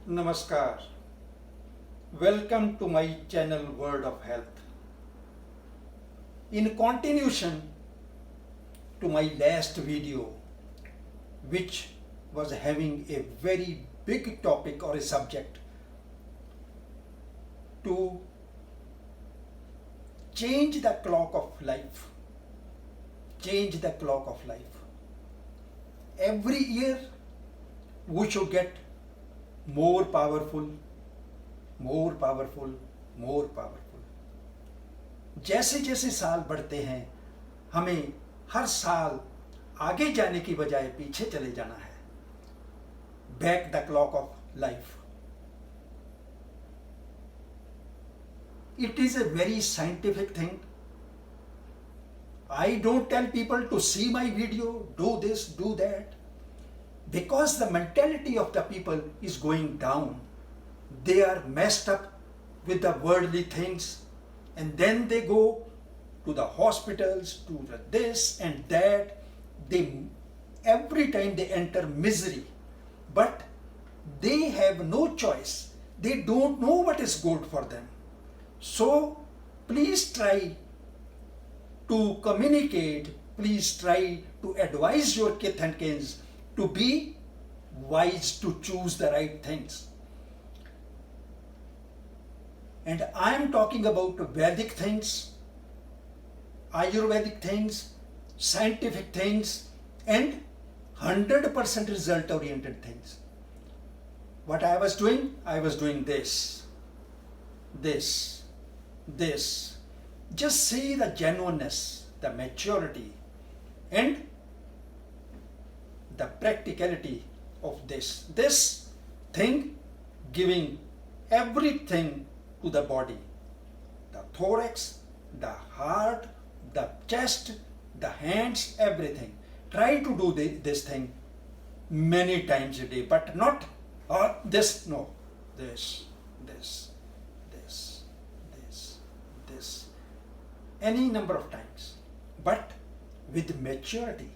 Namaskar. Welcome to my channel Word of Health. In continuation to my last video, which was having a very big topic or a subject to change the clock of life. Change the clock of life. Every year we should get more powerful, more powerful, more powerful. जैसे जैसे साल बढ़ते हैं हमें हर साल आगे जाने की बजाय पीछे चले जाना है. Back the clock of life. It is a very scientific thing. I don't tell people to see my video, do this, do that. Because the mentality of the people is going down. They are messed up with the worldly things, and then they go to the hospitals, to the this and that. Every time they enter misery, but they have no choice. They don't know what is good for them. So please try to communicate, please try to advise your kith and kins to be wise, to choose the right things. And I am talking about Vedic things, Ayurvedic things, scientific things, and 100% result oriented things. What I was doing this. Just see the genuineness, the maturity, and the practicality of this thing, giving everything to the body, the thorax, the heart, the chest, the hands, everything. Try to do this thing many times a day, but not this, no, this, any number of times, but with maturity,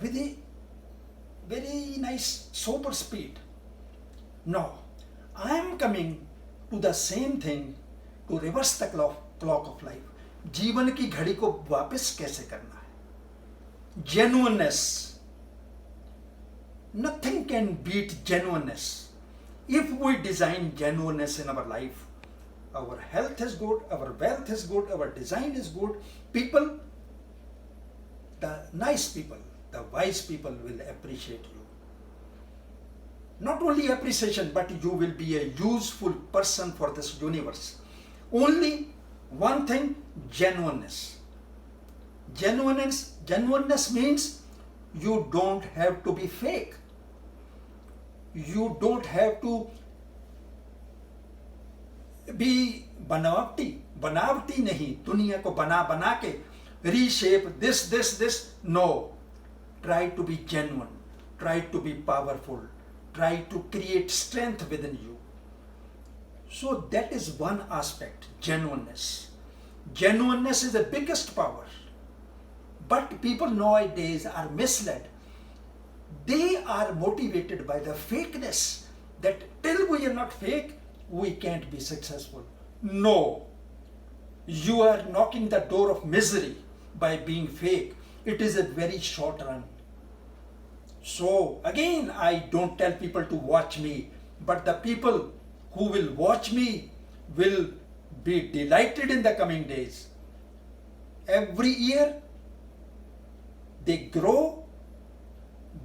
with a very nice sober speed. Now, I am coming to the same thing, to reverse the clock of life. जीवन की घड़ी को वापस कैसे करना है. Genuineness. Nothing can beat genuineness. If we design genuineness in our life, our health is good, our wealth is good, our design is good. People, the nice people, the wise people will appreciate you. Not only appreciation, but you will be a useful person for this universe. Only one thing, genuineness. Genuineness means you don't have to be fake. You don't have to be बनावटी नहीं, दुनिया को बना के reshape this. No. Try to be genuine. Try to be powerful. Try to create strength within you. So that is one aspect, genuineness. Genuineness is the biggest power. But people nowadays are misled. They are motivated by the fakeness, that till we are not fake, we can't be successful. No. You are knocking the door of misery by being fake. It is a very short run. So again, I don't tell people to watch me, but the people who will watch me will be delighted in the coming days. Every year they grow,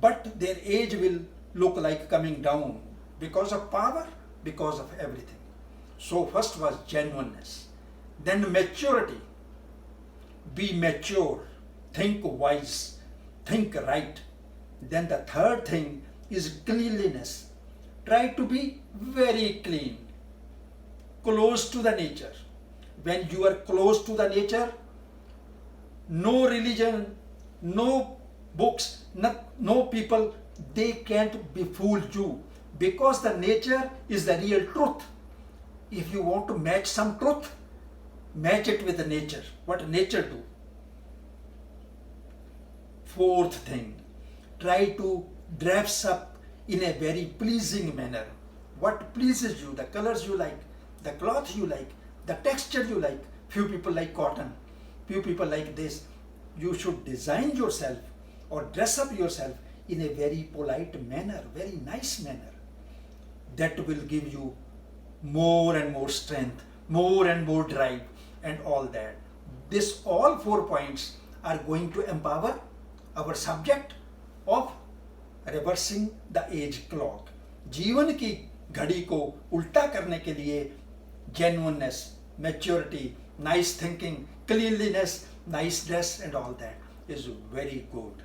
but their age will look like coming down because of power, because of everything. So first was genuineness, then maturity. Be mature, think wise, think right. Then the third thing is cleanliness. Try to be very clean, close to the nature. When you are close to the nature, no religion, no books, no people, they can't befool you, because the nature is the real truth. If you want to match some truth, match it with the nature. What nature do? Fourth thing, try to dress up in a very pleasing manner. what pleases you, the colors you like, the cloth you like, the texture you like. Few people like cotton, few people like this. You should design yourself or dress up yourself in a very polite manner, very nice manner. That will give you more and more strength, more and more drive, and all that. This all 4 points are going to empower our subject of reversing the age clock. जीवन की घड़ी को उल्टा करने के लिए genuineness, maturity, nice thinking, cleanliness, nice dress, and all that is very good.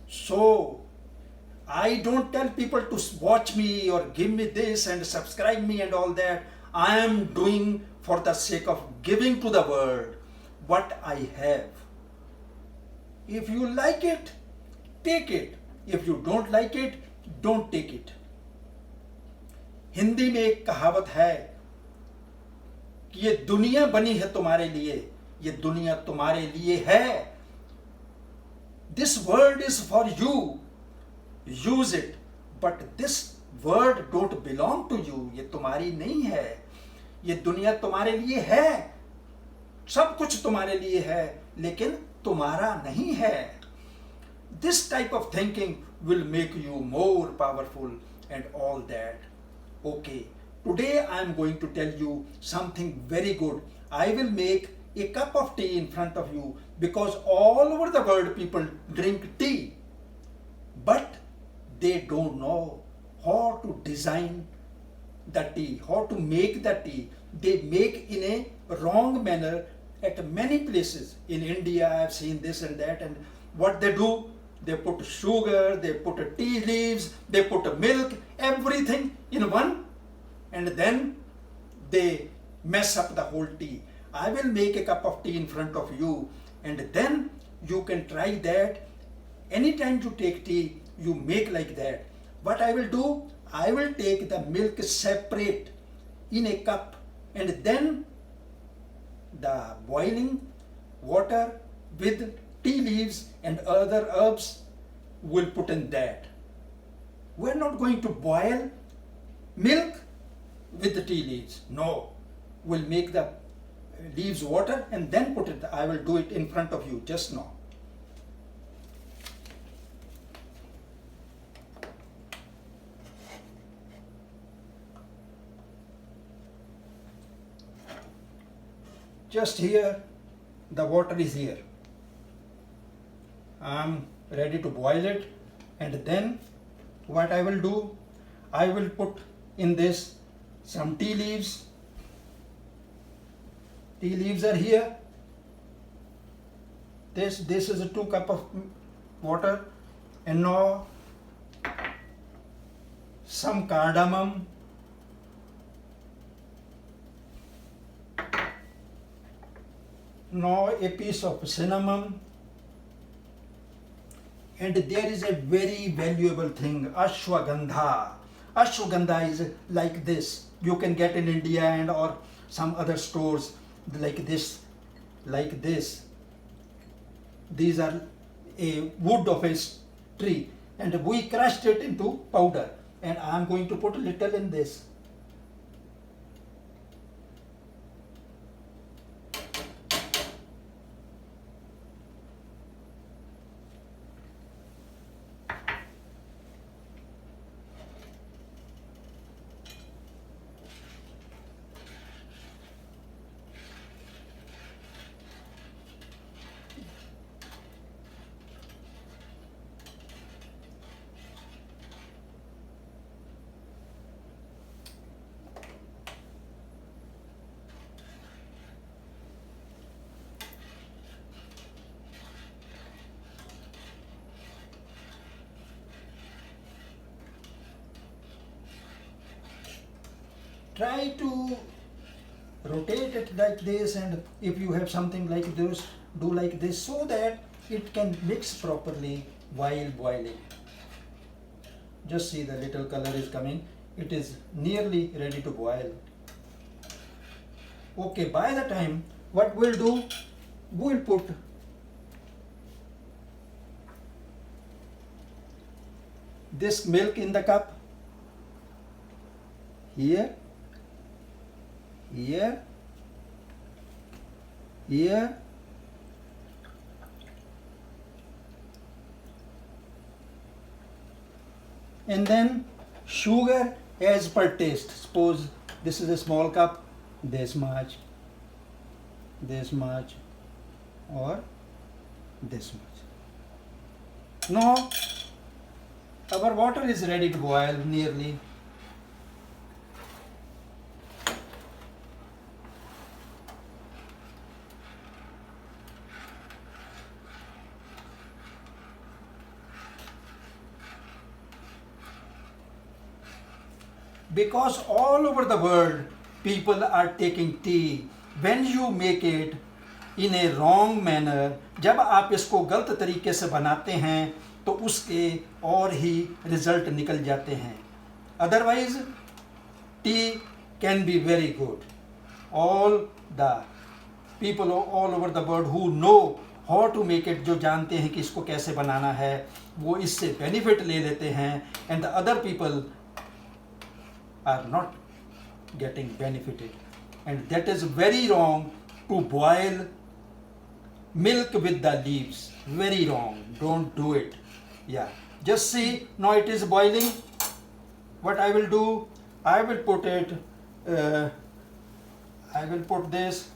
So I don't tell people to watch me or give me this and subscribe me and all that. I am doing for the sake of giving to the world what I have. If you like it, take it. If you don't like it, don't take it. Hindi में एक कहावत है कि ये दुनिया बनी है तुम्हारे लिए, ये दुनिया तुम्हारे लिए है. This world is for you. Use it. But this world don't belong to you. ये तुम्हारी नहीं है. ये दुनिया तुम्हारे लिए है. सब कुछ तुम्हारे लिए है, लेकिन तुम्हारा नहीं है. This type of thinking will make you more powerful and all that. Okay, today I am going to tell you something very good. I will make a cup of tea in front of you because all over the world people drink tea, but they don't know how to design the tea, how to make the tea. They make in a wrong manner at many places. In India I have seen this and that, and what they do, they put sugar, they put tea leaves, they put milk, everything in one, and then they mess up the whole tea. I will make a cup of tea in front of you, and then you can try that. Anytime you take tea, you make like that. What I will do, I will take the milk separate in a cup, and then the boiling water with tea leaves and other herbs will put in that. We're not going to boil milk with the tea leaves. No, we'll make the leaves water and then put it. I will do it in front of you just now. Just here, the water is here. I'm ready to boil it, and then what I will do, I will put in this some tea leaves. Tea leaves are here. This is a 2 cups of water, and now some cardamom, now a piece of cinnamon, and there is a very valuable thing, ashwagandha. Ashwagandha is like this. You can get in India and or some other stores like this, like this. These are a wood of a tree, and we crushed it into powder, and I am going to put a little in this. Try to rotate it like this, and if you have something like this, do like this so that it can mix properly while boiling. Just see the little color is coming. It is nearly ready to boil. Okay, by the time what we'll do, we'll put this milk in the cup. here, here, here, and then sugar as per taste. Suppose this is a small cup, this much, or this much. Now our water is ready to boil nearly. Because all over the world people are taking tea, when you make it in a wrong manner, जब आप इसको गलत तरीके से बनाते हैं तो उसके और ही रिजल्ट निकल जाते हैं. Otherwise tea can be very good. All the people all over the world who know how to make it, जो जानते हैं कि इसको कैसे बनाना है, वो इससे बेनिफिट ले लेते हैं, and the other people are not getting benefited. And that is very wrong to boil milk with the leaves. Very wrong. Don't do it. Yeah. Just see, now it is boiling. What I will do, I will put it, I will put this,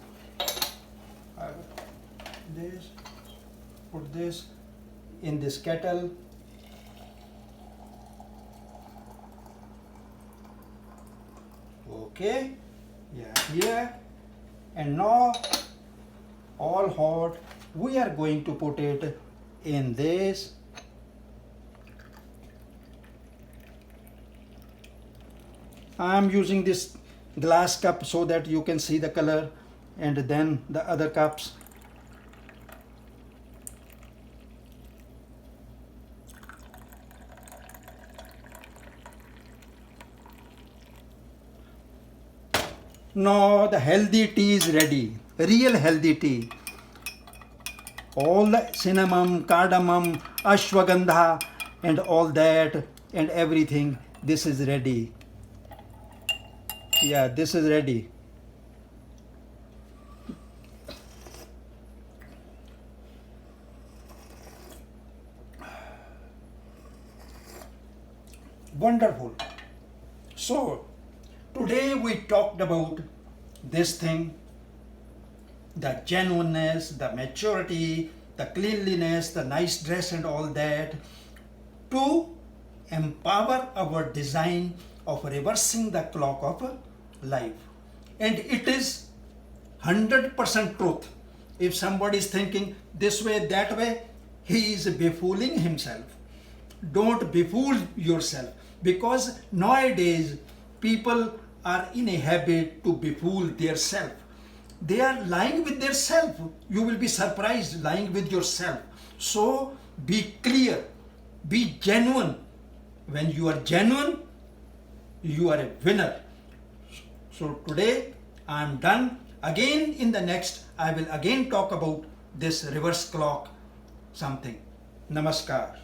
put this in this kettle. Okay, yeah, here, and now all hot, we are going to put it in this. I am using this glass cup so that you can see the color, and then the other cups. Now the healthy tea is ready, real healthy tea. All the cinnamon, cardamom, ashwagandha and all that and everything, this is ready. Yeah, this is ready. Wonderful. So today we talked about this thing, the genuineness, the maturity, the cleanliness, the nice dress and all that, to empower our design of reversing the clock of life. And it is 100% truth. If somebody is thinking this way, that way, he is befooling himself. Don't befool yourself, because nowadays people are in a habit to befool their self. They are lying with their self. You will be surprised, lying with yourself. So be clear, be genuine. When you are genuine, you are a winner. So today I am done. Again in the next, I will again talk about this reverse clock something. Namaskar.